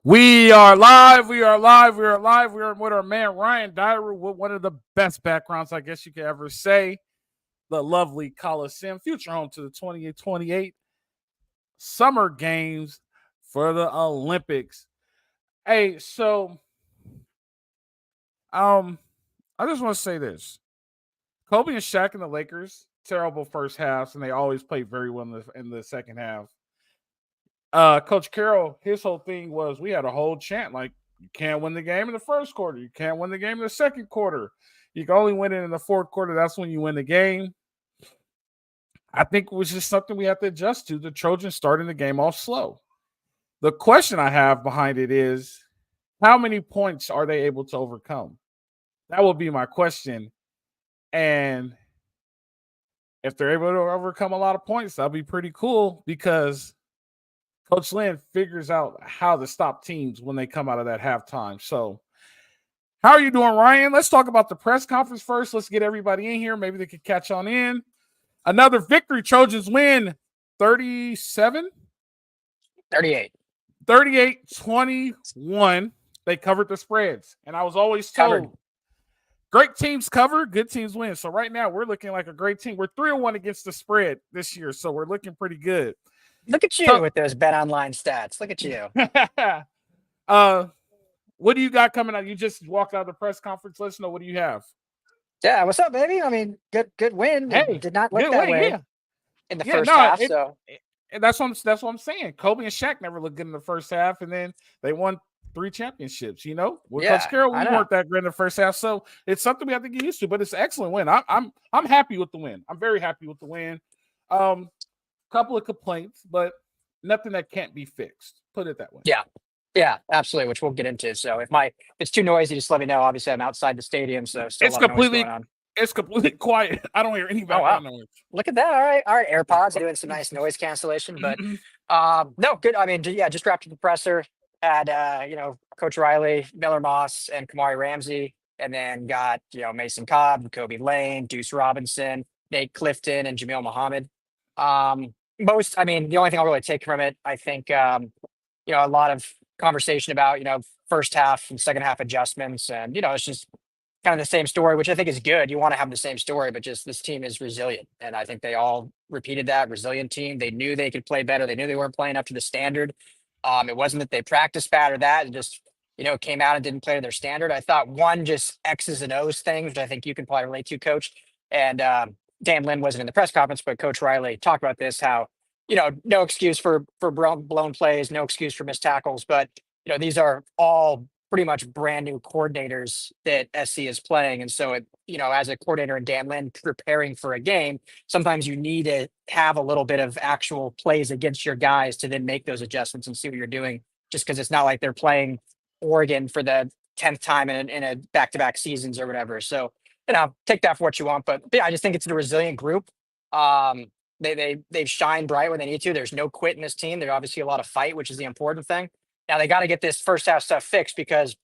We are live. We are live. We are live. We are with our man Ryan Dyer with one of the best backgrounds, I guess you could ever say. The lovely Coliseum, future home to the 28 Summer Games for the Olympics. Hey, so I just want to say this: Kobe and Shaq and the Lakers, terrible first halves, and they always play very well in the second half. Coach Carroll, his whole thing was we had a whole chant like you can't win the game in the first quarter, you can't win the game in the second quarter, you can only win it in the fourth quarter. That's when you win the game. I think it was just something we have to adjust to. The Trojans starting the game off slow. The question I have behind it is how many points are they able to overcome? That will be my question. And if they're able to overcome a lot of points, that'll be pretty cool because Coach Lynn figures out how to stop teams when they come out of that halftime. So, how are you doing, Ryan? Let's talk about the press conference first. Let's get everybody in here. Maybe they could catch on in. Another victory. Trojans win 37? 38. 38-21. They covered the spreads. And I was always told, great teams cover, good teams win. So right now, we're looking like a great team. We're 3-1 against the spread this year, so we're looking pretty good. Look at you with those Bet Online stats. Look at you. What do you got coming out? You just walked out of the press conference. Let us know. What do you have? Yeah, what's up, baby? I mean, good win. Hey, it did not look that way in the first half. And that's what I'm saying. Kobe and Shaq never looked good in the first half, and then they won 3 championships. You know, with Coach Carroll, we weren't that great in the first half, so it's something we have to get used to. But it's an excellent win. I'm happy with the win. I'm very happy with the win. Couple of complaints, but nothing that can't be fixed. Put it that way. Yeah, absolutely. Which we'll get into. So if it's too noisy, just let me know. Obviously, I'm outside the stadium, so still it's completely quiet. I don't hear any background noise. Look at that. All right. AirPods doing some nice noise cancellation, but no, good. I mean, just wrapped up the presser. Had Coach Riley, Miller Moss, and Kamari Ramsey, and then got Mason Cobb, Kobe Lane, Deuce Robinson, Nate Clifton, and Jamil Muhammad. The only thing I'll really take from it, I think, a lot of conversation about, first half and second half adjustments. And, it's just kind of the same story, which I think is good. You want to have the same story, but just this team is resilient. And I think they all repeated that resilient team. They knew they could play better. They knew they weren't playing up to the standard. It wasn't that they practiced bad or that. It just, came out and didn't play to their standard. I thought one just X's and O's thing, which I think you can probably relate to, Coach. And, Dan Lynn wasn't in the press conference, but Coach Riley talked about this, how, no excuse for blown plays, no excuse for missed tackles. But, these are all pretty much brand new coordinators that SC is playing. And so, as a coordinator and Dan Lynn preparing for a game, sometimes you need to have a little bit of actual plays against your guys to then make those adjustments and see what you're doing, just because it's not like they're playing Oregon for the 10th time in a back-to-back seasons or whatever. So, take that for what you want. But yeah, I just think it's a resilient group. They've shined bright when they need to. There's no quit in this team. There's obviously a lot of fight, which is the important thing. Now they got to get this first half stuff fixed, because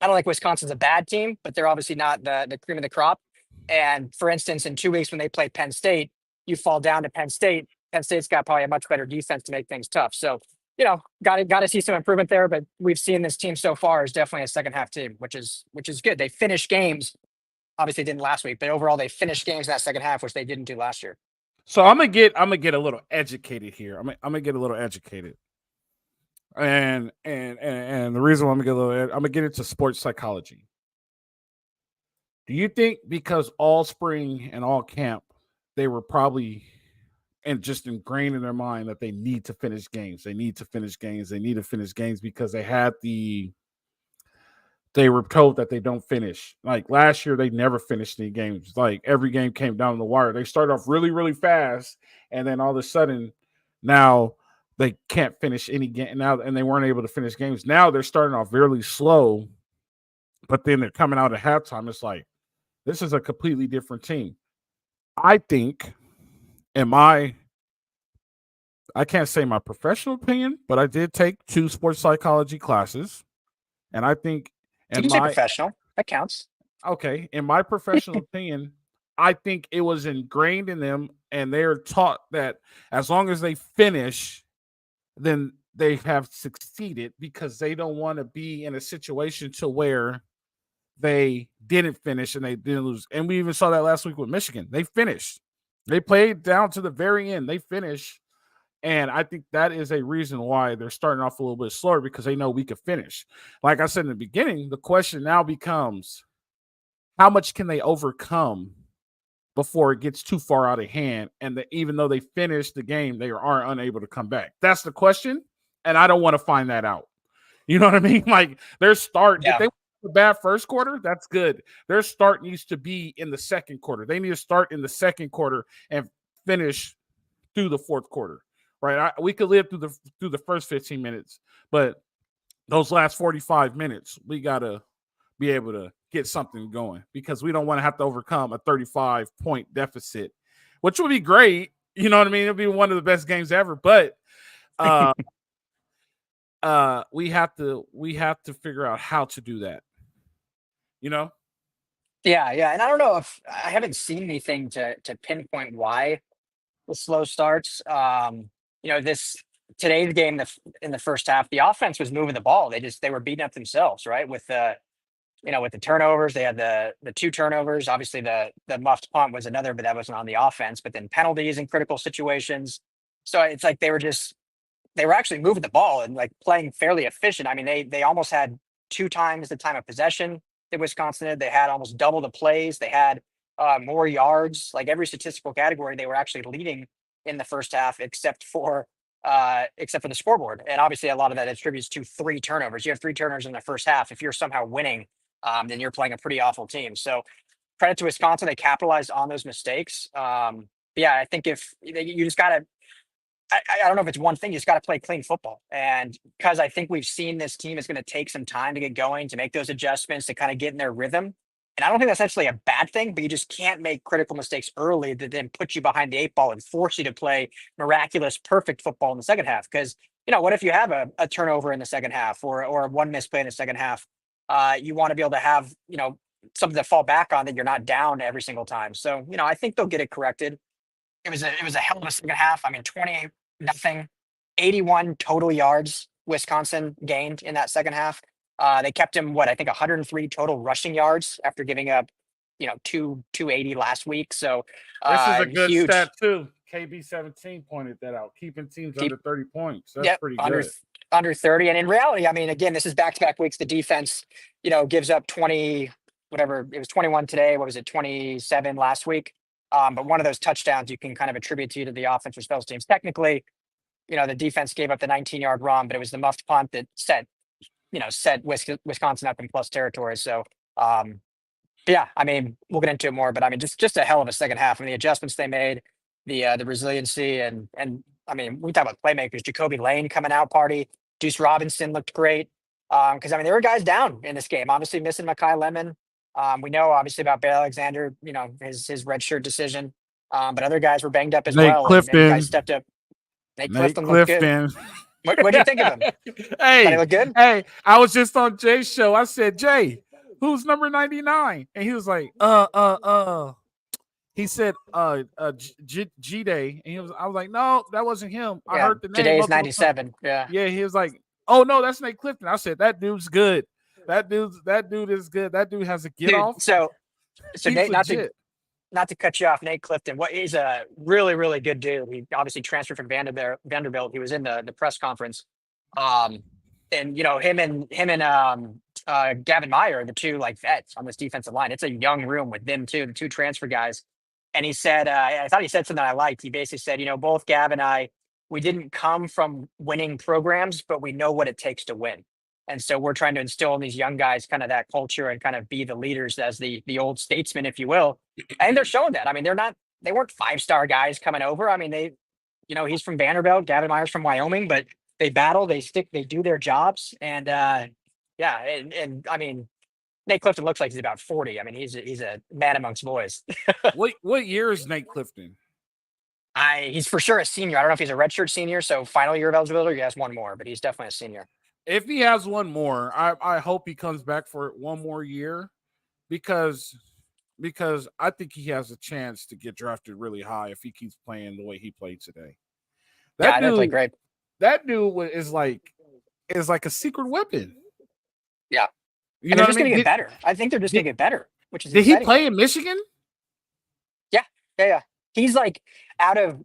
I don't think Wisconsin's a bad team, but they're obviously not the cream of the crop. And for instance, in 2 weeks when they play Penn State, you fall down to Penn State. Penn State's got probably a much better defense to make things tough. So, got to see some improvement there. But we've seen this team so far is definitely a second half team, which is good. They finish games. Obviously didn't last week, but overall they finished games in that second half, which they didn't do last year. So I'm gonna get a little educated here. I'm gonna get a little educated, and the reason why I'm gonna get into sports psychology. Do you think because all spring and all camp they were probably just ingrained in their mind that they need to finish games? They need to finish games. They need to finish games because they were told that they don't finish. Like last year, they never finished any games. Like every game came down the wire. They started off really, really fast, and then all of a sudden, now they can't finish any game now, and they weren't able to finish games. Now they're starting off really slow, but then they're coming out at halftime. It's like this is a completely different team. I think, I can't say my professional opinion, but I did take 2 sports psychology classes, and I think. You can say professional. That counts. Okay. In my professional opinion, I think it was ingrained in them, and they're taught that as long as they finish, then they have succeeded because they don't want to be in a situation to where they didn't finish and they didn't lose. And we even saw that last week with Michigan. They finished. They played down to the very end. They finished. And I think that is a reason why they're starting off a little bit slower because they know we could finish. Like I said in the beginning, the question now becomes how much can they overcome before it gets too far out of hand? And even though they finished the game, they are unable to come back. That's the question. And I don't want to find that out. You know what I mean? Like their start, if they a bad first quarter, that's good. Their start needs to be in the second quarter. They need to start in the second quarter and finish through the fourth quarter. Right? We could live through the first 15 minutes, but those last 45 minutes, we gotta be able to get something going because we don't want to have to overcome a 35-point deficit, which would be great. You know what I mean? It'll be one of the best games ever, but we have to figure out how to do that. You know? Yeah. And I don't know if I haven't seen anything to pinpoint why the slow starts. Today's game in the first half, the offense was moving the ball. They were beating up themselves, right? With the turnovers, they had the 2 turnovers. Obviously, the muffed punt was another, but that wasn't on the offense. But then penalties in critical situations. So it's like they were actually moving the ball and like playing fairly efficient. I mean, they almost had 2 times the time of possession that Wisconsin did. They had almost double the plays. They had more yards. Like every statistical category, they were actually leading in the first half, except for the scoreboard. And obviously, a lot of that attributes to 3 turnovers. You have 3 turnovers in the first half. If you're somehow winning, then you're playing a pretty awful team. So credit to Wisconsin, they capitalized on those mistakes. Yeah, I think if you just got to, I don't know if it's one thing, you just got to play clean football. And because I think we've seen this team is going to take some time to get going, to make those adjustments, to kind of get in their rhythm. And I don't think that's actually a bad thing, but you just can't make critical mistakes early that then put you behind the 8 ball and force you to play miraculous, perfect football in the second half. Because, what if you have a turnover in the second half or one misplay in the second half? You want to be able to have, something to fall back on that you're not down every single time. So, I think they'll get it corrected. It was a hell of a second half. I mean, 28-0, 81 total yards Wisconsin gained in that second half. They kept him, I think 103 total rushing yards after giving up, 280 last week. So this is a good huge stat too. KB17 pointed that out, keeping teams under 30 points. That's pretty good. Under 30. And in reality, I mean, again, this is back-to-back weeks. The defense, gives up 20, whatever. It was 21 today. What was it? 27 last week. But one of those touchdowns you can kind of attribute to the offense or special teams. Technically, the defense gave up the 19-yard run, but it was the muffed punt that set Wisconsin up in plus territory. So, yeah, I mean, we'll get into it more, but I mean, just a hell of a second half. I mean, the adjustments they made, the resiliency, and I mean, we talk about playmakers. Jacoby Lane coming out party. Deuce Robinson looked great. Because I mean, there were guys down in this game. Obviously, missing Mekhi Lemon. We know obviously about Bear Alexander. His redshirt decision. But other guys were banged up as Nate well. Clifton. And guys stepped up. Nate Clifton looked good. What'd you think of him? Hey, he look good? Hey, I was just on Jay's show. I said, Jay, who's number 99? And he was like, He said, G-Day. And I was like, no, that wasn't him. I heard the name. Today's 97. Yeah. Yeah. He was like, oh no, that's Nate Clifton. I said, that dude's good. That dude is good. That dude has a get off. So Nate, not to cut you off, Nate Clifton. He's a really, really good dude. He obviously transferred from Vanderbilt. He was in the press conference. And him and Gavin Meyer are the 2 like vets on this defensive line. It's a young room with them too, the 2 transfer guys. And he said, I thought he said something I liked. He basically said, both Gav and I, we didn't come from winning programs, but we know what it takes to win. And so we're trying to instill in these young guys kind of that culture and kind of be the leaders as the old statesmen, if you will. And they're showing that. I mean, they weren't 5-star guys coming over. I mean, he's from Vanderbilt, Gavin Meyer's from Wyoming, but they battle, they stick, they do their jobs. And yeah. And I mean, Nate Clifton looks like he's about 40. I mean, he's a man amongst boys. What year is Nate Clifton? He's for sure a senior. I don't know if he's a redshirt senior, so final year of eligibility, or he has one more, but he's definitely a senior. If he has one more, I hope he comes back for one more year because I think he has a chance to get drafted really high if he keeps playing the way he played today. That dude played great. that dude is like a secret weapon. Yeah. You And know they're what I just going mean? to get better. I think they're just going Did, to get better, which is did he exciting. play in Michigan? Yeah. Yeah. Yeah. He's like out of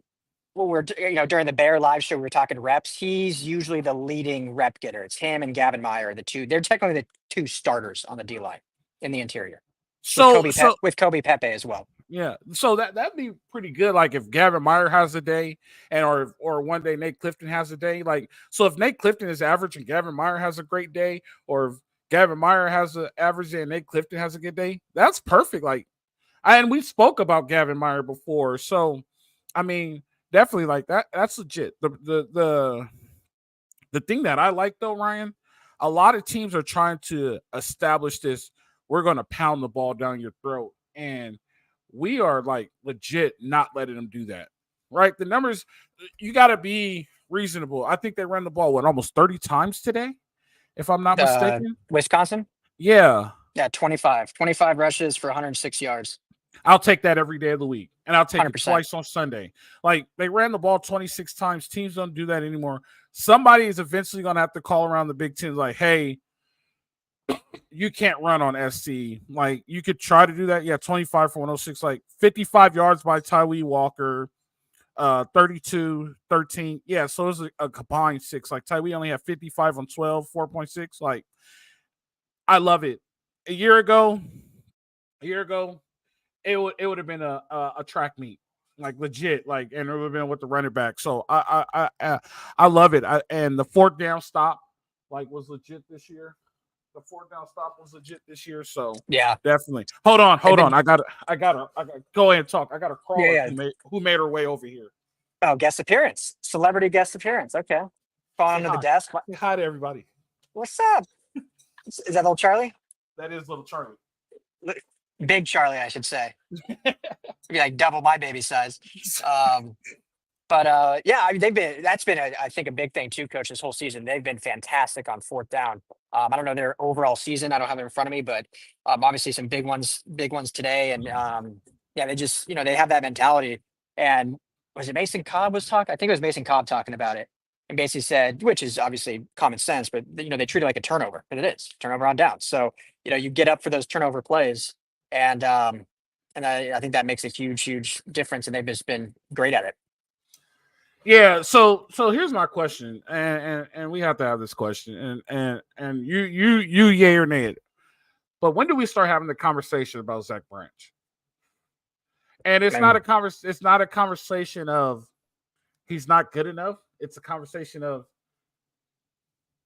what during the Bear live show, we were talking reps. He's usually the leading rep getter. It's him and Gavin Meyer, the two. They're technically the two starters on the D line in the interior with So so with Kobe Pepe as well. yeah, so that'd be pretty good. Like if Gavin Meyer has a day, and or one day Nate Clifton has a day. Like so, if Nate Clifton is average and Gavin Meyer has a great day, or if Gavin Meyer has an average day and Nate Clifton has a good day, that's perfect. Like, and we spoke about Gavin Meyer before, so I mean, definitely like that. That's legit. The thing that I like though, Ryan, a lot of teams are trying to establish this. We're going to pound the ball down your throat, and we are like legit not letting them do that. Right? The numbers, you got to be reasonable. I think they ran the ball almost 30 times today, if I'm not mistaken. Wisconsin. Yeah, Yeah, 25 rushes for 106 yards. I'll take that every day of the week, and I'll take 100%. it twice on Sunday. Like they ran the ball 26 times. Teams don't do that anymore. Somebody is eventually going to have to call around the Big Ten, like, "Hey, you can't run on SC. Like you could try to do that. Yeah, 25 for 106, like 55 yards by Tyree Walker, 32, 13. Yeah, so it was a combined 6. Like Tyree only had 55 on 12, 4.6. Like I love it. A year ago, it would have been a track meet, like legit, like, and it would have been with the running back. So I love it. And the fourth down stop like was legit this year. The fourth down stop was legit this year. So Yeah, definitely. Hold on. been, I got go ahead and talk. I got a crawler yeah. who made her way over here. Oh, guest appearance, celebrity guest appearance. Okay, falling Say under hi. the desk. Say hi to everybody. What's up? Is that little Charlie? That is little Charlie. Big Charlie, I should say. Be like double my baby size. But yeah, I mean, that's been I think a big thing too, coach, this whole season. They've been fantastic on fourth down. I don't know their overall season. I don't have it in front of me, but obviously some big ones today. And yeah, they just, they have that mentality. And was it Mason Cobb was talking? I think it was Mason Cobb talking about it and basically said, which is obviously common sense, but they treat it like a turnover, and it is turnover on down. So, you get up for those turnover plays, and I think that makes a huge difference. And they've just been great at it. Yeah, so here's my question, and we have to have this question, and you yay or nay it. But when do we start having the conversation about Zach Branch? And it's not a conversation of he's not good enough. It's a conversation of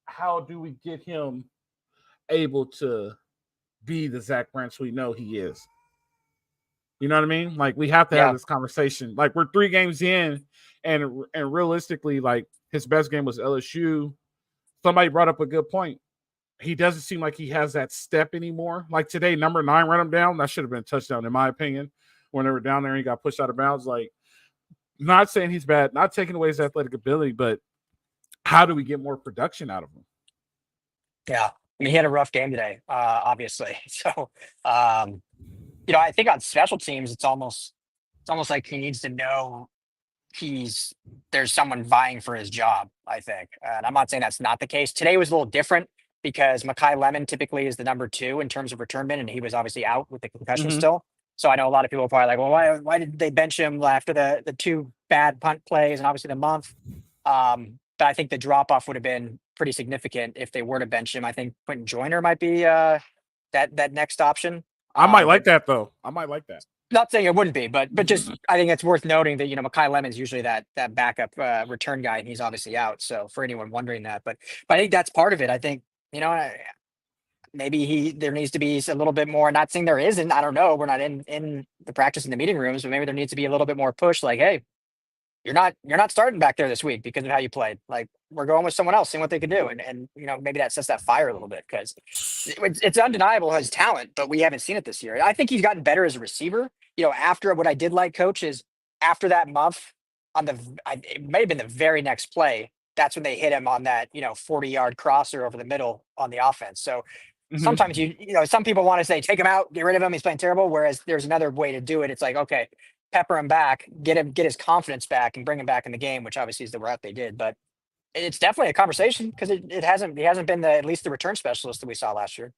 how do we get him able to be the Zach Branch we know he is. You know what I mean? Like we have to have this conversation. Like we're 3 games in, and realistically, like his best game was LSU. Somebody brought up a good point. He doesn't seem like he has that step anymore. Like today, number 9 ran him down. That should have been a touchdown, in my opinion. When they were down there and he got pushed out of bounds. Like, not saying he's bad, not taking away his athletic ability, but how do we get more production out of him? Yeah, I mean, he had a rough game today, obviously. So, I think on special teams, it's almost like he needs to know there's someone vying for his job, I think. And I'm not saying that's not the case. Today was a little different because Mekhi Lemon typically is the number 2 in terms of returnment, and he was obviously out with the concussion still. So I know a lot of people are probably like, well, why did they bench him after the 2 bad punt plays and obviously the month? But I think the drop off would have been pretty significant if they were to bench him. I think Quentin Joyner might be that next option. I might like that though. I might like that. Not saying it wouldn't be, but just I think it's worth noting that Mekhi Lemon's usually that backup return guy, and he's obviously out. So for anyone wondering that, but I think that's part of it. I think maybe there needs to be a little bit more. Not saying there isn't. I don't know. We're not in the practice in the meeting rooms, but maybe there needs to be a little bit more push. Like, hey, you're not starting back there this week because of how you played. Like we're going with someone else, seeing what they can do, and maybe that sets that fire a little bit because it's undeniable his talent, but we haven't seen it this year. I think he's gotten better as a receiver. After what I did like, coach, is after that muff on it may have been the very next play. That's when they hit him on that 40-yard crosser over the middle on the offense. So sometimes some people want to say take him out, get rid of him, he's playing terrible. Whereas there's another way to do it. It's like, okay, pepper him back, get his confidence back, and bring him back in the game, which obviously is the route they did. But it's definitely a conversation because he hasn't been at least the return specialist that we saw last year.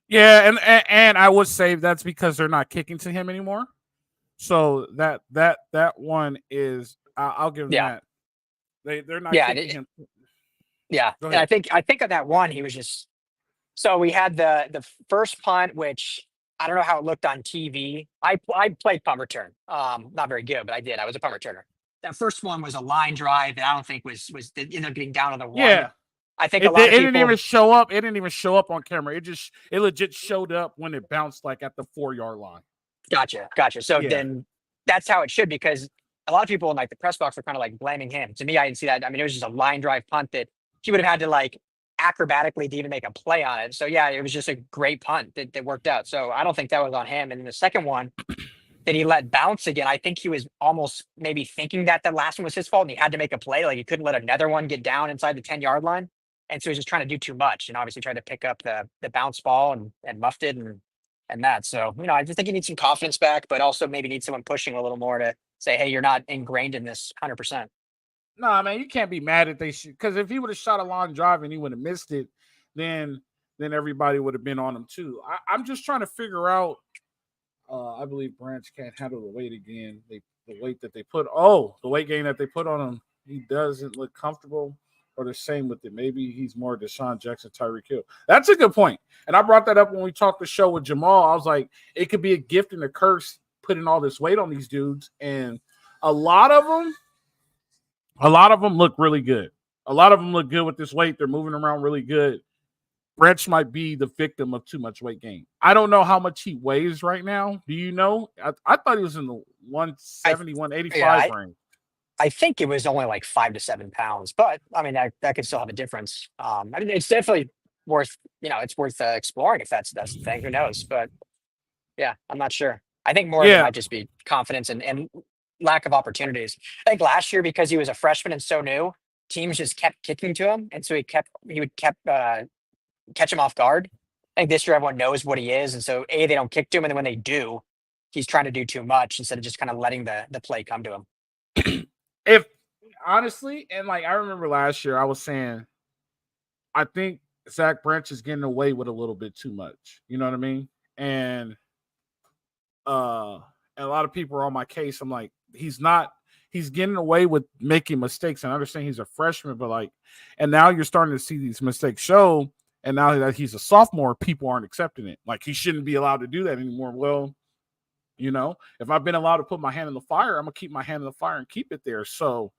Yeah, and I would say that's because they're not kicking to him anymore. So that one is I'll give them Yeah, that. They're not yeah, kicking him. yeah. Go And ahead. I think on that one he was just so we had the first punt, which I don't know how it looked on TV. I played punt return, not very good, but I did. I was a punt returner. That first one was a line drive that I don't think was it ended up getting down to the one. Yeah. I think a It lot of it didn't even people. show up. It didn't even show up on camera. It legit showed up when it bounced like at the 4 yard line. Gotcha. So Yeah. then that's how it should because a lot of people in like the press box were kind of like blaming him. To me, I didn't see that. I mean, it was just a line drive punt that he would have had to like acrobatically to even make a play on it. So yeah, it was just a great punt that worked out. So I don't think that was on him. And then the second one that he let bounce again, I think he was almost maybe thinking that the last one was his fault and he had to make a play. Like he couldn't let another one get down inside the 10-yard line. And so he's just trying to do too much and obviously tried to pick up the bounce ball and muffed it and that. So, I just think he needs some confidence back, but also maybe needs someone pushing a little more to say, hey, you're not ingrained in this 100%. No, man, you can't be mad at they shoot because if he would have shot a long drive and he would have missed it, then everybody would have been on him too. I'm just trying to figure out. I believe Branch can't handle the weight again. The weight that they put. Oh, the weight gain that they put on him. He doesn't look comfortable or the same with it. Maybe he's more Deshaun Jackson, Tyreek Hill. That's a good point. And I brought that up when we talked the show with Jamal. I was like, it could be a gift and a curse putting all this weight on these dudes. And a lot of them look really good. A lot of them look good with this weight. They're moving around really good. Branch might be the victim of too much weight gain. I don't know how much he weighs right now. Do you know? I thought he was in the I 170, 185 yeah, range. I think it was only like 5 to 7 pounds, but I mean that could still have a difference. I mean it's definitely worth it's worth exploring if that's the thing. Who knows? But yeah, I'm not sure. I think more of it Yeah. might just be confidence and lack of opportunities. I think last year because he was a freshman and so new, teams just kept kicking to him, and so he would kept catch him off guard. I think this year everyone knows what he is, and so they don't kick to him, and then when they do, he's trying to do too much instead of just kind of letting the play come to him. If honestly, and like I remember last year, I was saying, I think Zach Branch is getting away with a little bit too much. You know what I mean? And a lot of people are on my case. I'm like, he's getting away with making mistakes. And I understand he's a freshman, but like, and now you're starting to see these mistakes show. And now that he's a sophomore, people aren't accepting it. Like he shouldn't be allowed to do that anymore. Well, if I've been allowed to put my hand in the fire, I'm gonna keep my hand in the fire and keep it there. So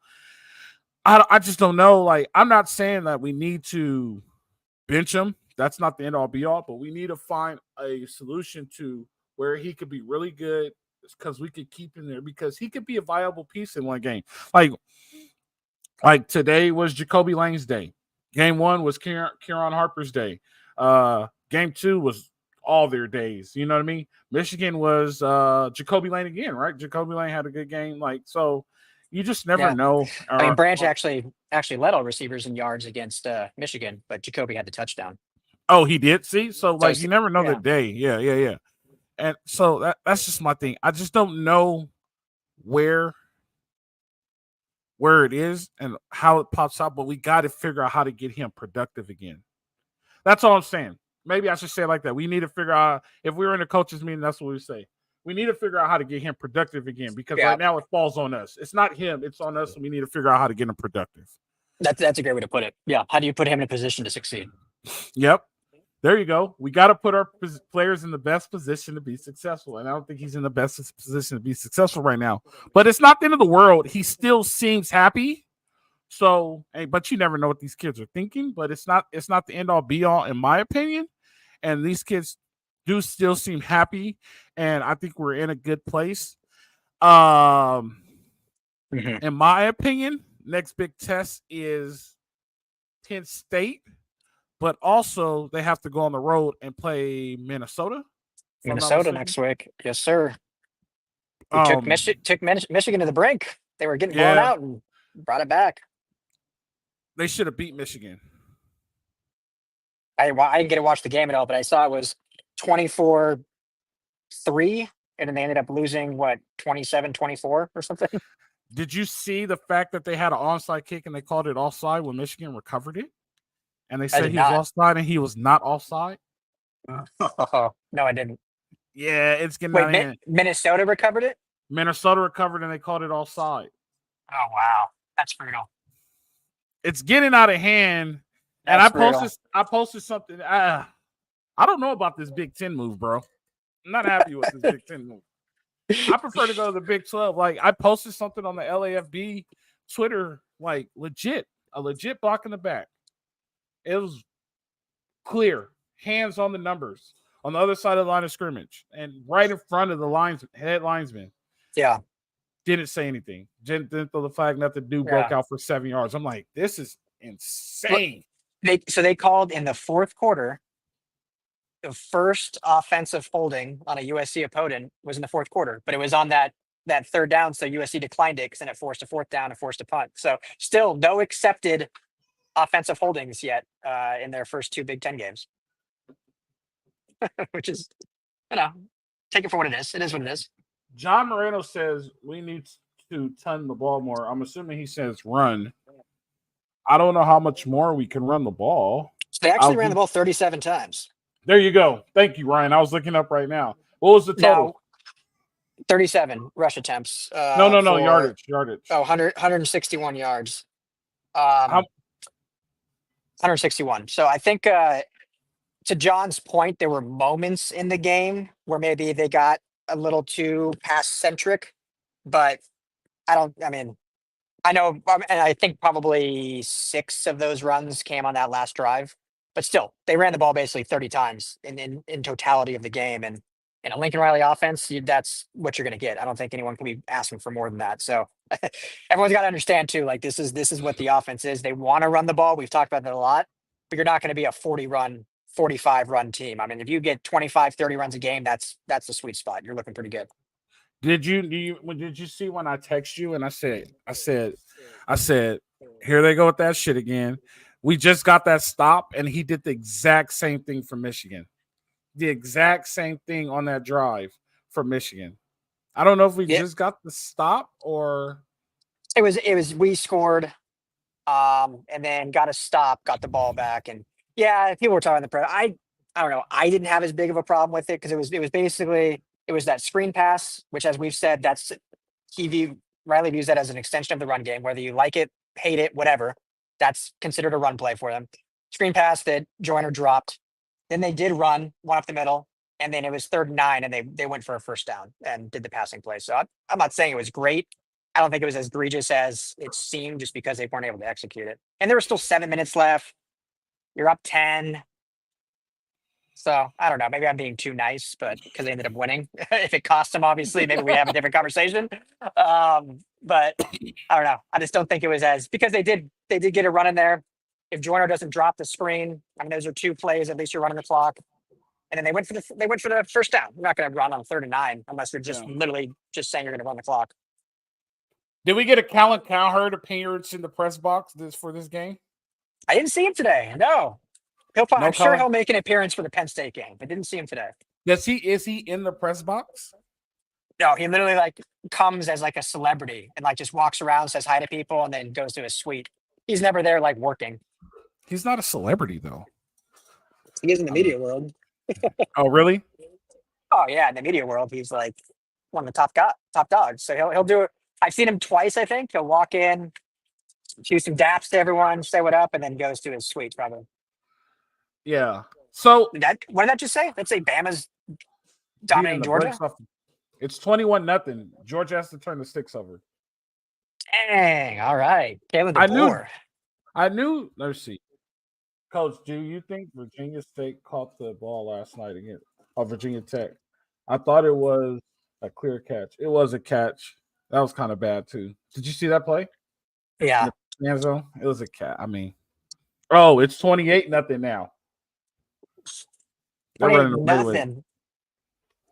I just don't know. Like, I'm not saying that we need to bench him. That's not the end all be all, but we need to find a solution to where he could be really good because we could keep him there because he could be a viable piece in one game. Like today was Jacoby Lane's day. Game 1 was Kieran Harper's day. Game 2 was all their days. You know what I mean? Michigan was Jacoby Lane again, right? Jacoby Lane had a good game. Like, so you just never Yeah, know. I mean Branch actually led all receivers in yards against Michigan, but Jacoby had the touchdown. Oh, he did. See, so So like you never know the yeah, day. Yeah. And so that's just my thing. I just don't know where it is and how it pops out, but we got to figure out how to get him productive again. That's all I'm saying. Maybe I should say it like that. We need to figure out if we were in a coaches meeting, that's what we say. We need to figure out how to get him productive again because yeah, right now it falls on us. It's not him, it's on us, and we need to figure out how to get him productive. that's a great way to put it. Yeah, how do you put him in a position to succeed? Yep. There you go. We got to put our players in the best position to be successful. And I don't think he's in the best position to be successful right now. But it's not the end of the world. He still seems happy. So, but you never know what these kids are thinking. But it's not the end all be all, in my opinion. And these kids do still seem happy. And I think we're in a good place. In my opinion, next big test is Penn State. But also, they have to go on the road and play Minnesota. Minnesota next week, yes, sir. We took Michigan to the brink. They were getting blown out and brought it back. They should have beat Michigan. I didn't get to watch the game at all, but I saw it was 24-3, and then they ended up losing 27-24 or something. Did you see the fact that they had an onside kick and they called it offside when Michigan recovered it? And they said he was offside and he was not offside? No, I didn't. Yeah, it's getting Wait, out of hand. Minnesota recovered it? Minnesota recovered and they called it offside. Oh, wow. That's brutal. It's getting out of hand. And I posted something. I don't know about this Big Ten move, bro. I'm not happy with this Big Ten move. I prefer to go to the Big 12. Like, I posted something on the LAFB Twitter, like a legit block in the back. It was clear, hands on the numbers on the other side of the line of scrimmage and right in front of the head linesman. Yeah. Didn't say anything. Didn't throw the flag. Nothing. Dude broke out for 7 yards. I'm like, this is insane. They called in the fourth quarter. The first offensive holding on a USC opponent was in the fourth quarter, but it was on that third down. So USC declined it because then it forced a fourth down and forced a punt. So still no accepted offensive holdings yet in their first 2 Big Ten games, which is, take it for what it is. It is what it is. John Moreno says we need to ton the ball more. I'm assuming he says run. I don't know how much more we can run the ball. So they actually ran the ball 37 times. There you go. Thank you, Ryan. I was looking up right now. What was the total? Now, 37 rush attempts. No, yardage. Oh, 161 yards. 161. So I think to John's point, there were moments in the game where maybe they got a little too pass centric, but I know, and I think probably 6 of those runs came on that last drive, but still they ran the ball basically 30 times in totality of the game. And in a Lincoln Riley offense, that's what you're going to get. I don't think anyone can be asking for more than that. So everyone's got to understand too, like this is what the offense is. They want to run the ball. We've talked about that a lot, but you're not going to be a 45 run team. I mean, if you get 25, 30 runs a game, that's the sweet spot. You're looking pretty good. Did you see when I text you and I said, here they go with that shit again. We just got that stop and he did the exact same thing for Michigan. The exact same thing on that drive for Michigan. I don't know if we just got the stop or it was we scored and then got a stop, got the ball back, and people were talking the press. I don't know. I didn't have as big of a problem with it because it was basically that screen pass, which as we've said, Riley views that as an extension of the run game, whether you like it, hate it, whatever. That's considered a run play for them. Screen pass that Joyner dropped. Then they did run one up the middle, and then it was 3rd and 9, and they went for a first down and did the passing play. So I'm not saying it was great. I don't think it was as egregious as it seemed just because they weren't able to execute it. And there were still 7 minutes left. You're up 10. So I don't know. Maybe I'm being too nice, but because they ended up winning. If it cost them, obviously, maybe we have a different conversation. But I don't know. I just don't think it was because they did get a run in there. If Joyner doesn't drop the screen, those are 2 plays. At least you're running the clock. And then they went for the first down. You're not going to run on 3rd and 9 unless you're just literally just saying you're going to run the clock. Did we get a Callan Cowherd appearance in the press box for this game? I didn't see him today. No. I'm sure he'll make an appearance for the Penn State game, but didn't see him today. Is he in the press box? No, he literally comes as a celebrity and just walks around, says hi to people, and then goes to his suite. He's never there working. He's not a celebrity though. He is in the media world. Oh, really? Oh yeah, in the media world, he's one of the top dogs. So he'll do it. I've seen him twice. I think he'll walk in, do some daps to everyone, say what up, and then goes to his suite probably. Yeah. So what did that just say? Let's say Bama's dominating Georgia. It's 21-0. Georgia has to turn the sticks over. Dang. All right. I knew. Let's see. Coach, do you think Virginia State caught the ball last night against Virginia Tech? I thought it was a clear catch. It was a catch. That was kind of bad too. Did you see that play? Yeah. End zone? It was a catch. It's 28-0 now. 28-0.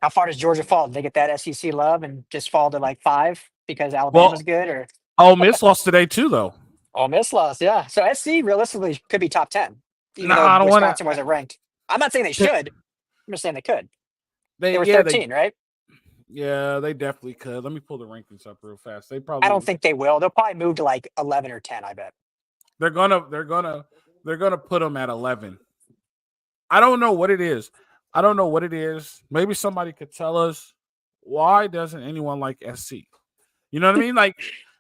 How far does Georgia fall? Did they get that SEC love and just fall to 5 because Alabama's good? Or Ole Miss lost today too, though. Ole Miss lost, yeah. So SC realistically could be top 10. Even I don't want Wisconsin wasn't ranked. I'm not saying they should. I'm just saying they could. They were 13, right? Yeah, they definitely could. Let me pull the rankings up real fast. They I don't probably think they will. They'll probably move to like 11 or 10. I bet. they're gonna put them at 11. I don't know what it is. I don't know what it is. Maybe somebody could tell us why doesn't anyone like SC? You know what I mean? Like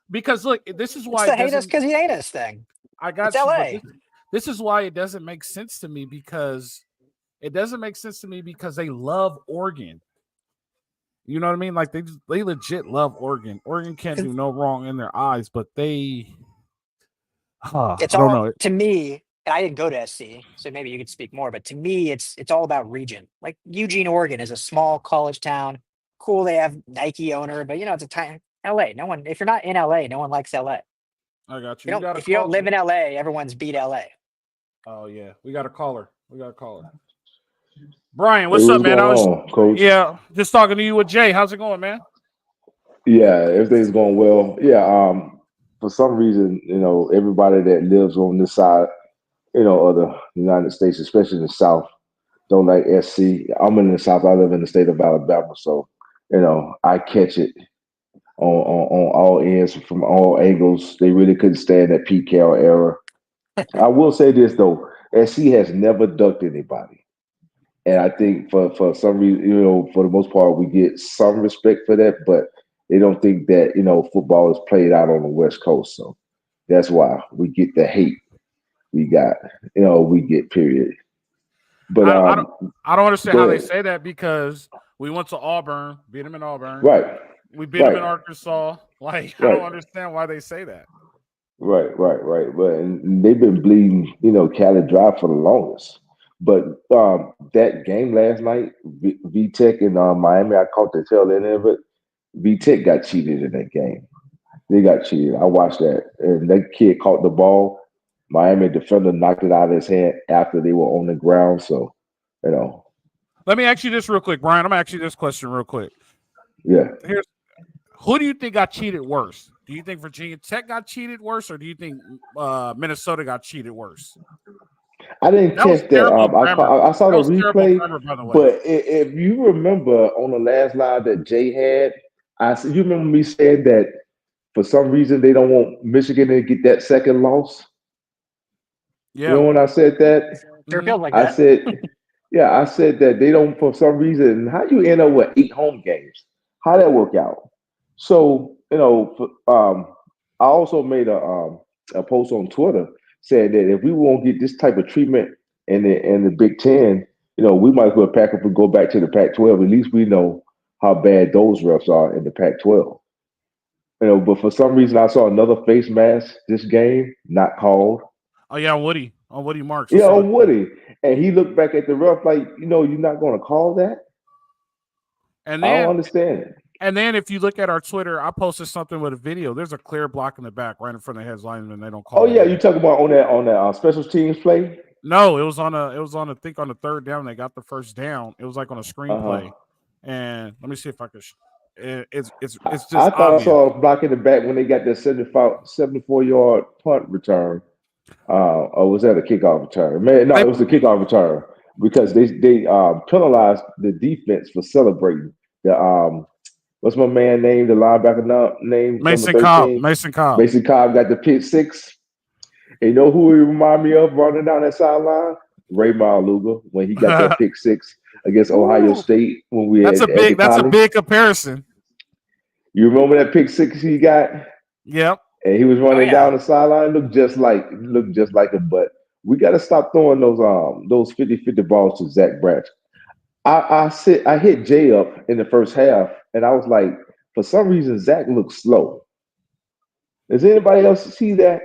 because look, this is It's why the it hate us doesn't. because you hate us thing. I It's got you, but LA. this is why it doesn't make sense to me because it doesn't make sense to me because they love Oregon. You know what I mean? Like they legit love Oregon. Oregon can't do no wrong in their eyes, but they It's I don't all know. to me, and I didn't go to SC, so maybe you could speak more. But to me, it's all about region. Like Eugene, Oregon, is a small college town. Cool, they have Nike owner, but it's a tiny LA. No one, if you're not in LA, no one likes LA. I got you. You We don't. got a If you don't call. live in LA, everyone's beat LA. Oh yeah, we got a caller. We got a caller. Brian, Hey, what's up, what's man? going I was on, Coach? yeah, just talking to you with Jay. How's it going, man? Yeah, everything's going well. Yeah, for some reason, everybody that lives on this side, of the United States, especially in the South, don't like SC. I'm in the South. I live in the state of Alabama, so I catch it on all ends from all angles. They really couldn't stand that Pete Carroll era. I will say this though, SC has never ducked anybody. And I think for some reason, for the most part, we get some respect for that, but they don't think that football is played out on the West Coast. So that's why we get the hate we got. We get period. But I don't I don't I don't understand go how they ahead. say that because we went to Auburn, beat them in Auburn. Right, We beat them in right, Arkansas. Like I don't right, understand why they say that. right. But and they've been bleeding, Cali dry for the longest. But that game last night, Tech and Miami, I caught the tail end of it. V Tech got cheated in that game. They got cheated. I watched that, and that kid caught the ball. Miami defender knocked it out of his hand after they were on the ground. So, you know, Let me ask you this real quick, Brian. I'm gonna ask you this question real quick. yeah. Here's who do you think got cheated worse? Do you think Virginia Tech got cheated worse, or do you think Minnesota got cheated worse? I didn't That was catch that. terrible grammar. I saw That the was terrible replay, grammar, by the way. but if you remember on the last live that Jay had, I said you remember me saying that for some reason they don't want Michigan to get that second loss. You Yeah. know when I said that, Sure Hmm. feels like I that. said, yeah, I said that they don't for some reason. How you end up with 8 home games? How that work out? So I also made a post on Twitter saying that if we won't get this type of treatment in the Big Ten, we might as well pack up and go back to the Pac-12. At least we know how bad those refs are in the Pac-12. But for some reason I saw another face mask this game not called. Oh yeah, Woody. On Woody Marks. I Yeah, saw oh it too. Woody, and he looked back at the ref like, you're not going to call that. And I don't then understand it. and then if you look at our Twitter, I posted something with a video. There's a clear block in the back right in front of the heads lineman. They don't Oh call that yeah, you either. talking about on that special teams play? No, it was on I think on the third down. They got the first down. It was like on a Uh-huh. screenplay. And let me see if I could. It's I just thought I obvious. saw a block in the back when they got that 74-yard punt return. Or was that a kickoff return? Man, no, They it was a kickoff return because they penalized the defense for celebrating. The what's my man name? The linebacker name number Mason Cobb. 13. Mason Cobb. Mason Cobb got the pick six. And you know who he remind me of running down that sideline? Raymond Luger when he got that pick six against Ohio Ooh, State when we that's a had at the big. That's a college. big comparison. You remember that pick six he got? Yep. And he was Oh running yeah. down the sideline, looked just like him. But we got to stop throwing those 50-50 balls to Zach Branch. I hit Jay up in the first half, and I was like, for some reason Zach looks slow. Does anybody else see that?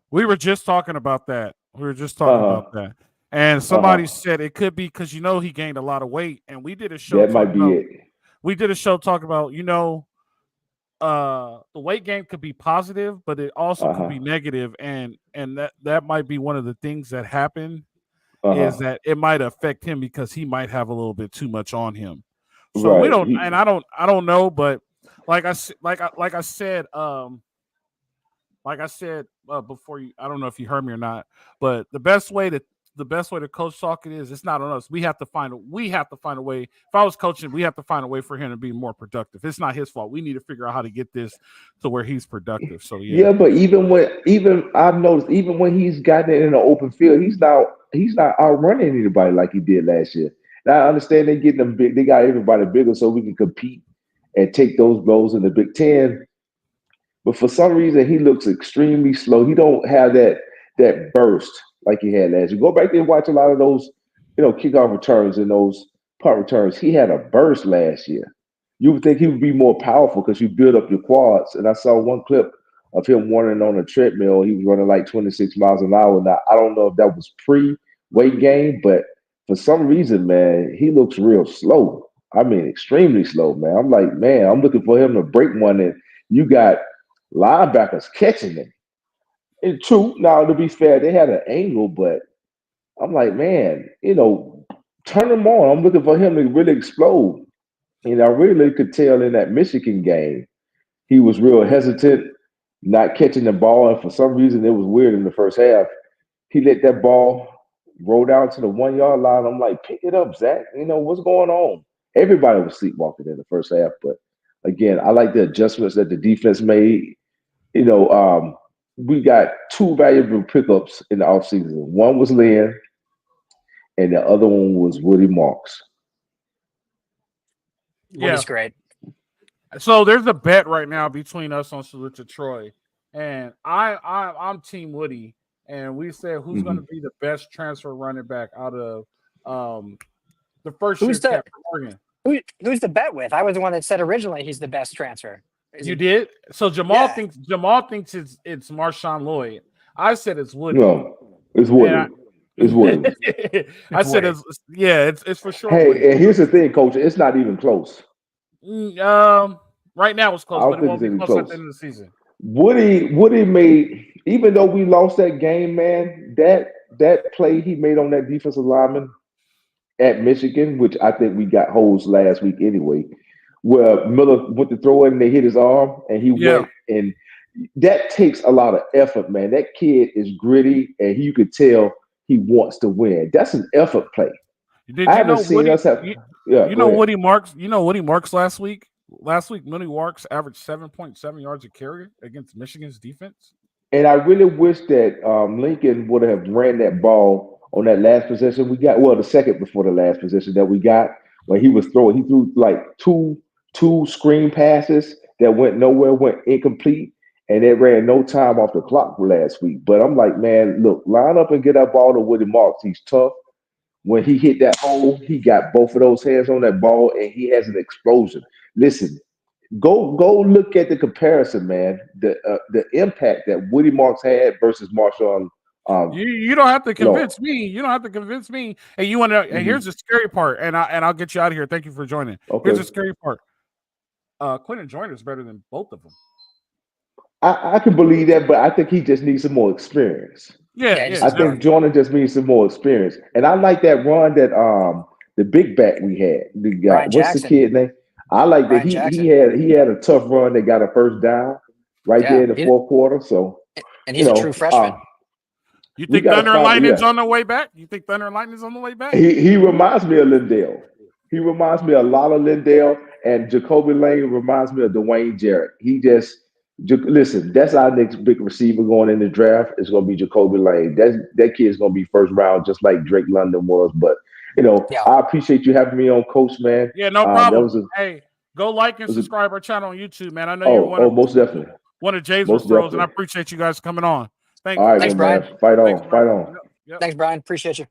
We were just talking about that. We were just Uh talking about huh. that. And Uh somebody huh. said it could be because he gained a lot of weight. And That might be it. we did a show talking about, the weight gain could be positive, but it also Uh could huh. be negative. And that might be one of the things that happen Uh is huh. that it might affect him because he might have a little bit too much on him. So we Right. don't, and I don't know, but like I said before, I don't know if you heard me or not, but the best way the best way to coach Talk is it's not on us. We have to find a way. If I was coaching, we have to find a way for him to be more productive. It's not his fault. We need to figure out how to get this to where he's productive. So Yeah, but even I've noticed even when he's gotten it in the open field, he's not outrunning anybody like he did last year. Now I understand they getting them big, they got everybody bigger so we can compete and take those blows in the Big Ten. But for some reason, he looks extremely slow. He don't have that burst like he had last year. Go back there and watch a lot of those, kickoff returns and those punt returns. He had a burst last year. You would think he would be more powerful because you build up your quads. And I saw one clip of him running on a treadmill. He was running like 26 miles an hour. Now I don't know if that was pre-weight gain, but for some reason, man, he looks real slow. I mean, extremely slow, man. I'm like, man, I'm looking for him to break one, and you got linebackers catching him. And true, now to be fair, they had an angle, but I'm like, man, turn him on. I'm looking for him to really explode. And I really could tell in that Michigan game, he was real hesitant, not catching the ball. And for some reason, it was weird in the first half. He let that ball roll down to the 1 yard line. I'm like, pick it up, Zach. What's going on? Everybody was sleepwalking in the first half. But again, I like the adjustments that the defense made. We got two valuable pickups in the offseason. One was Lynn, and the other one was Woody Marks. Woody's great. So there's a bet right now between us on Salute to Troy, and I'm Team Woody, and we said who's going to be the best transfer running back out of the first year camp for Oregon. Who's the bet with? I was the one that said originally he's the best transfer. You did? So Jamal thinks it's Marshawn Lloyd. I said it's Woody. No, it's Woody. It's Woody. I said it's for sure. Hey, Woody. and here's the thing, Coach. It's not even close. Right now it's close, but it won't be close at the end of the season. Woody made, even though we lost that game, man, that play he made on that defensive lineman at Michigan, which I think we got holes last week anyway, where Miller went to throw it and they hit his arm and he went, and that takes a lot of effort, man. That kid is gritty and you could tell he wants to win. That's an effort play. Did you know Woody? Woody Marks. You know Woody Marks last week. Last week, Woody Marks averaged 7.7 yards a carry against Michigan's defense. And I really wish that Lincoln would have ran that ball on that last possession we got. Well, the second before the last possession that we got, when he was throwing, he threw like two screen passes that went nowhere, went incomplete, and it ran no time off the clock last week. But I'm like, man, look, line up and get that ball to Woody Marks. He's tough. When he hit that hole, he got both of those hands on that ball, and he has an explosion. Listen, go look at the comparison, man. The impact that Woody Marks had versus Marshawn. You don't have to convince me. You don't have to convince me. And you want to? And here's the scary part. And I'll get you out of here. Thank you for joining. Okay. Here's the scary part. Quentin Joyner is better than both of them. I can believe that, but I think he just needs some more experience. I think Joyner just needs some more experience. And I like that run that the big back we had. The guy, what's Jackson. The kid name? I like that he had a tough run that got a first down there in the fourth quarter. So he's a true freshman. You think Thunder and Lightning's on the way back? You think Thunder and Lightning's on the way back? He reminds me of Lindale. He reminds me a lot of Lindale, and Jacoby Lane reminds me of Dwayne Jarrett. Listen, that's our next big receiver going in the draft. It's going to be Jacoby Lane. That kid's going to be first round, just like Drake London was. But I appreciate you having me on, Coach, man. Yeah, no problem. Hey, go like and subscribe our channel on YouTube, man. I know you're most definitely one of Jay's referrals, and I appreciate you guys coming on. Thanks. All right, thanks, Brian. Man. Fight on. Yep. Thanks, Brian. Appreciate you.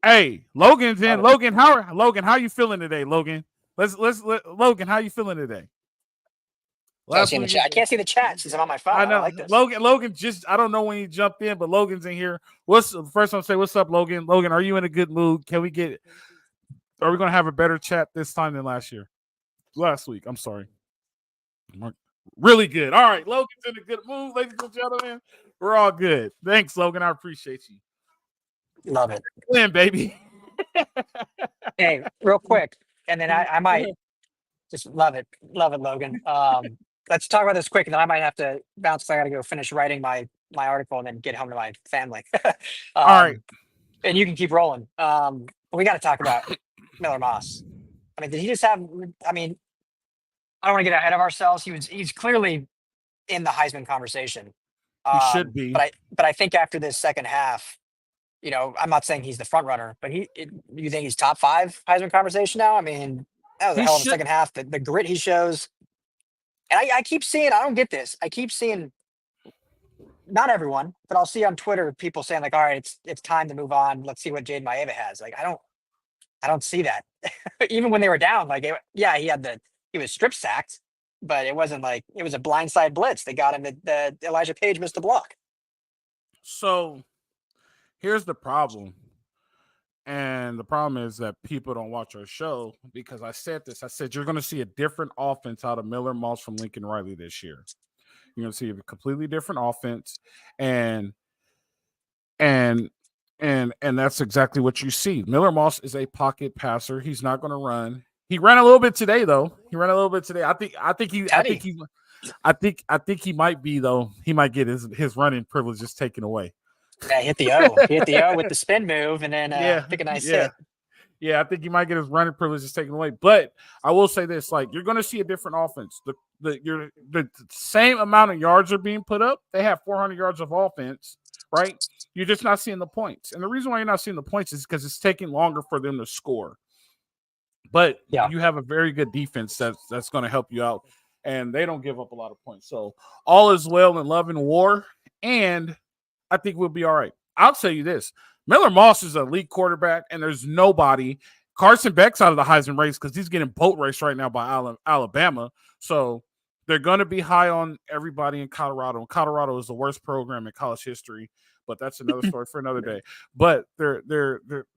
Hey, Logan's in. Logan, how you feeling today, Logan? Logan, how you feeling today? I can't see the chat since I'm on my phone. I know. I like this. Logan I don't know when he jumped in, but Logan's in here. First one say, what's up, Logan? Logan, are you in a good mood? Are we going to have a better chat this time than last week? I'm sorry. Really good. All right, Logan's in a good mood, ladies and gentlemen. We're all good. Thanks, Logan. I appreciate you. Love it. Win, baby. Hey, real quick, and then I might just love it, Logan. Let's talk about this quick, and then I might have to bounce because I got to go finish writing my article and then get home to my family. All right. And you can keep rolling. But we got to talk about Miller Moss. I mean, did he just have? I mean, I don't want to get ahead of ourselves. He's clearly in the Heisman conversation. He should be. But I think after this second half, I'm not saying he's the front runner, but you think he's top 5 Heisman conversation now? I mean, that was a hell of a second half. The grit he shows, and I keep seeing. I don't get this. I keep seeing. Not everyone, but I'll see on Twitter people saying like, "All right, it's time to move on. Let's see what Jade Maeva has." Like, I don't see that. Even when they were down, like, he was strip sacked, but it wasn't like it was a blindside blitz. They got him. The Elijah Page missed the block. So here's the problem. And the problem is that people don't watch our show because I said this. I said you're going to see a different offense out of Miller Moss from Lincoln Riley this year. You're going to see a completely different offense, and that's exactly what you see. Miller Moss is a pocket passer. He's not going to run. He ran a little bit today, though. I think he might be, though. He might get his running privileges taken away. Yeah, hit the O with the spin move, and then pick a nice hit. Yeah, I think he might get his running privileges taken away. But I will say this: like, you're going to see a different offense. The same amount of yards are being put up. They have 400 yards of offense, right? You're just not seeing the points. And the reason why you're not seeing the points is because it's taking longer for them to score. But you have a very good defense that's going to help you out, and they don't give up a lot of points. So all is well in love and war, and I think we'll be all right. I'll tell you this. Miller Moss is an elite quarterback, and there's nobody. Carson Beck's out of the Heisman race because he's getting boat raced right now by Alabama. So they're going to be high on everybody in Colorado. And Colorado is the worst program in college history, but that's another story for another day. But they're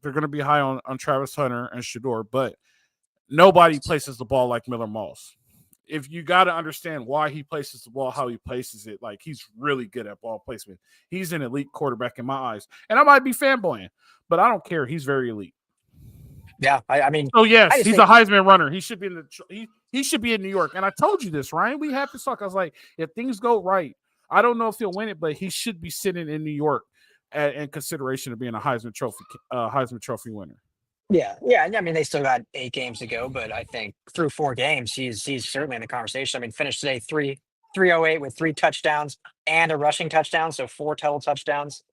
going to be high on Travis Hunter and Shador, but nobody places the ball like Miller Moss. If you got to understand why he places the ball, how he places it, like, he's really good at ball placement. He's an elite quarterback in my eyes. And I might be fanboying, but I don't care. He's very elite. Yeah, I mean. Oh, yes, he's a Heisman runner. He should be he should be in New York. And I told you this, Ryan. We have to talk. I was like, if things go right, I don't know if he'll win it, but he should be sitting in New York in consideration of being a Heisman Trophy winner. Yeah. I mean, they still got 8 games to go, but I think through 4 games, he's certainly in the conversation. I mean, finished today 308 with 3 touchdowns and a rushing touchdown, so 4 total touchdowns.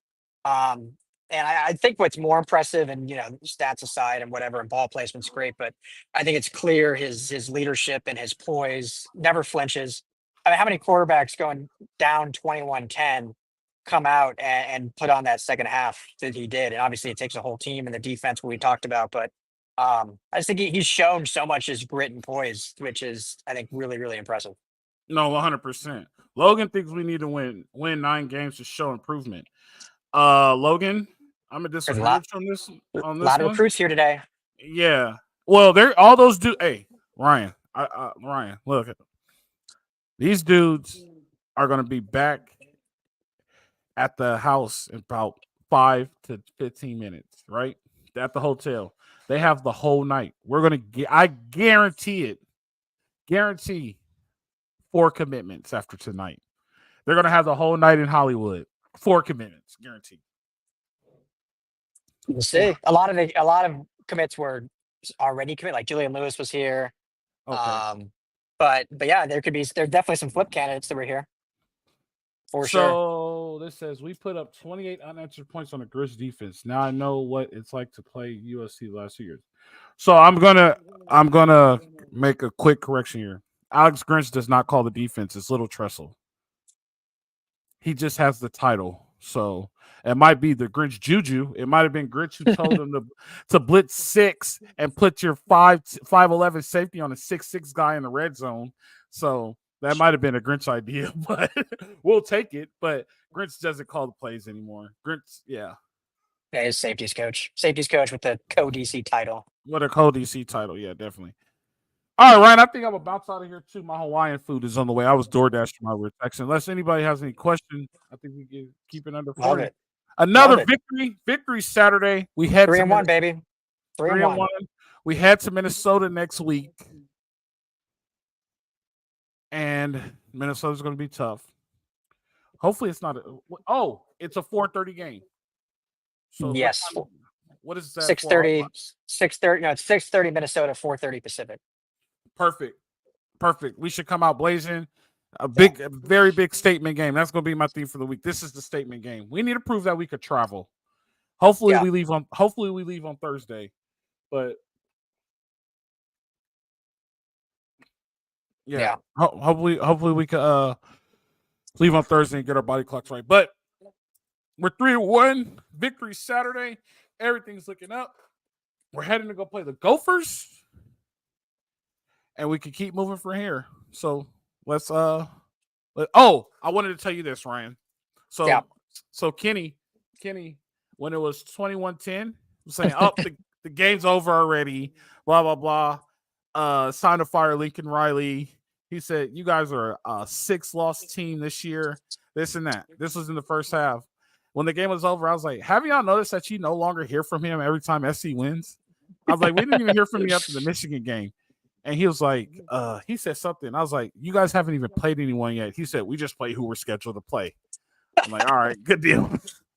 And I think what's more impressive, and stats aside and whatever, and ball placement's great, but I think it's clear his leadership and his poise, never flinches. I mean, how many quarterbacks going down 21-10 come out and put on that second half that he did? And obviously it takes a whole team and the defense, what we talked about, but I just think he's shown so much his grit and poise, which is, I think, really, really impressive. No, 100%. Logan thinks we need to win 9 games to show improvement. Logan, I'm gonna disagree with you on this. A lot of recruits here today. Yeah. Well, they're all those dudes. Hey, Ryan, Ryan, look at them. These dudes are gonna be back at the house in about 5 to 15 minutes, right? At the hotel. They have the whole night. We're going to get, I guarantee it. Guarantee 4 commitments after tonight. They're going to have the whole night in Hollywood. 4 commitments, guaranteed. We'll see. A lot of commits were already committed. Like Julian Lewis was here. Okay. But yeah, there definitely some flip candidates that were here. For sure. So this says we put up 28 unanswered points on the Grinch defense. Now I know what it's like to play USC the last 2 years. So I'm gonna make a quick correction here. Alex Grinch does not call the defense. It's Little Tressel. He just has the title. So it might be the Grinch Juju. It might have been Grinch who told him to blitz 6 and put your 5'11" safety on a 6'6" guy in the red zone. So that might have been a Grinch idea, but we'll take it. But Grinch doesn't call the plays anymore. Grinch, yeah. Yeah, he's safeties coach. Safeties coach with the co-DC title. What a co-DC title. Yeah, definitely. All right, Ryan, I think I'm about to bounce out of here, too. My Hawaiian food is on the way. I was DoorDashing my text. Unless anybody has any questions, I think we can keep it under 40. Love it. Another victory Saturday. We had 3-1, baby. 3-1. We head to Minnesota next week. And Minnesota's going to be tough. Hopefully it's not it's a 4:30 game. So yes. What is that? 6:30. 6:30. No, it's 6:30 Minnesota, 4:30 Pacific. Perfect. We should come out blazing. A very big statement game. That's going to be my theme for the week. This is the statement game. We need to prove that we could travel. Hopefully we leave on Thursday. But hopefully we could leave on Thursday and get our body clocks right. But we're 3-1. Victory Saturday. Everything's looking up. We're heading to go play the Gophers. And we can keep moving from here. So let's I wanted to tell you this, Ryan. So Kenny, when it was 21-10, was saying, the game's over already, blah, blah, blah. Sign to fire Lincoln Riley. He said, you guys are a 6-loss team this year, this and that. This was in the first half. When the game was over, I was like, have y'all noticed that you no longer hear from him every time SC wins? I was like, we didn't even hear from you after the Michigan game. And he was like, he said something. I was like, you guys haven't even played anyone yet. He said, we just play who we're scheduled to play. I'm like, all right, good deal.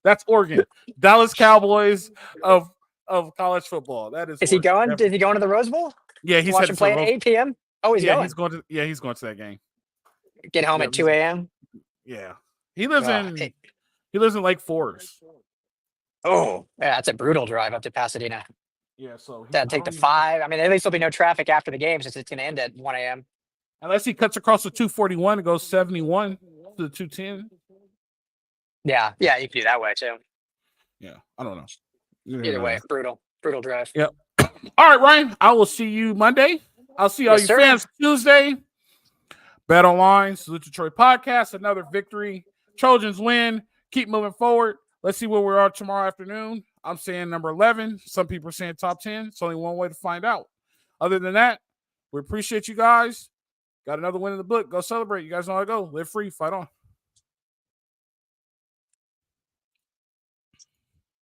That's Oregon. Dallas Cowboys of college football. That is. Is he going? Is he going to the Rose Bowl? Yeah, he watch said him play at 8 p.m. Oh, he's going. He's going to that game. Get home at 2 a.m. Yeah, he lives in Lake Forest. Oh, yeah, that's a brutal drive up to Pasadena. Yeah, so that'd take the 5. I mean, at least there'll be no traffic after the game since it's going to end at 1 a.m. Unless he cuts across the 241 and goes 71 to the 210. Yeah, you can do that way too. Yeah, I don't know. Either way, brutal drive. Yep. All right, Ryan, I will see you Monday. I'll see all you fans Tuesday. Bet Online, Salute Detroit Podcast, another victory. Trojans win. Keep moving forward. Let's see where we are tomorrow afternoon. I'm saying number 11. Some people are saying top 10. It's only one way to find out. Other than that, we appreciate you guys. Got another win in the book. Go celebrate. You guys know how to go. Live free. Fight on.